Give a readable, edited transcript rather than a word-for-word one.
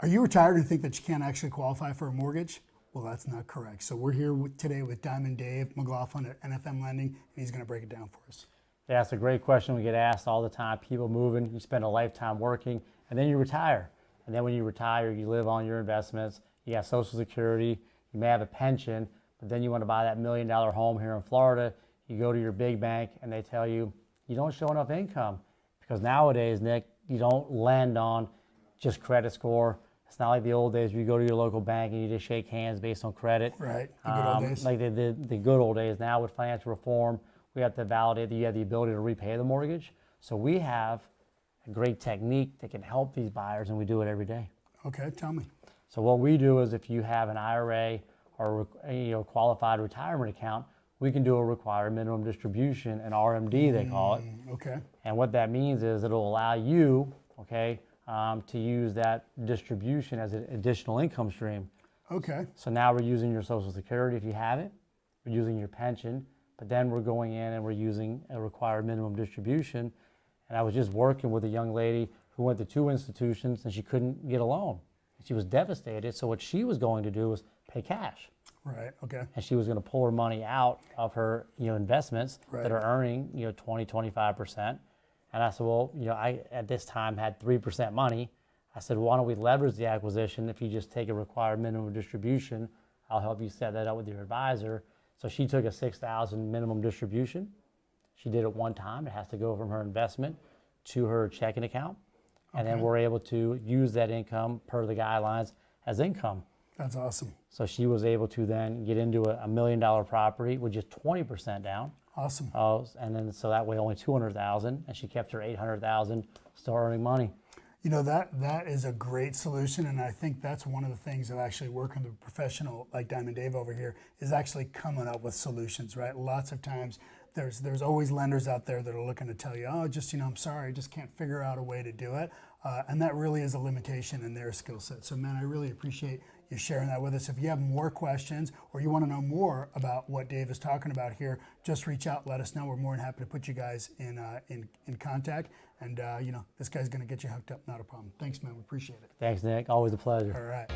Are you retired and think that you can't actually qualify for a mortgage? Well, that's not correct. So we're here today with Diamond Dave McLaughlin at NFM Lending, and he's going to break it down for us. Yeah, it's a great question. We get asked all the time. People moving, you spend a lifetime working, and then you retire. And then when you retire, you live on your investments. You got Social Security. You may have a pension, but then you want to buy that $1 million home here in Florida. You go to your big bank, and they tell you, you don't show enough income. Because nowadays, Nick, you don't lend on just credit score. It's not like the old days where you go to your local bank and you just shake hands based on credit. Right, the good old days. Like the good old days. Now with financial reform, we have to validate that you have the ability to repay the mortgage. So we have a great technique that can help these buyers, and we do it every day. Okay, tell me. So what we do is if you have an IRA or qualified retirement account, we can do a required minimum distribution, an RMD they call it. Okay. And what that means is it'll allow you, to use that distribution as an additional income stream. Okay. So now we're using your Social Security if you have it, we're using your pension, but then we're going in and we're using a required minimum distribution. And I was just working with a young lady who went to 2 institutions and she couldn't get a loan. She was devastated, so what she was going to do was pay cash. Right, okay. And she was going to pull her money out of her investments that are earning 20, 25%. And I said, well, I at this time had 3% money. I said, why don't we leverage the acquisition? If you just take a required minimum distribution, I'll help you set that up with your advisor. So she took a $6,000 minimum distribution. She did it one time. It has to go from her investment to her checking account. And then we're able to use that income per the guidelines as income. That's awesome. So she was able to then get into a $1 million property with just 20% down. Awesome. And then so that way only 200,000, and she kept her 800,000 still earning money. That is a great solution, and I think that's one of the things of actually working with a professional like Diamond Dave over here is actually coming up with solutions, right? Lots of times there's always lenders out there that are looking to tell you, oh, just, I'm sorry, I just can't figure out a way to do it. And that really is a limitation in their skill set. So, man, I really appreciate you sharing that with us. If you have more questions or you want to know more about what Dave is talking about here, just reach out, let us know. We're more than happy to put you guys in contact. And, this guy's going to get you hooked up, not a problem. Thanks, man. We appreciate it. Thanks, Nick. Always a pleasure. All right.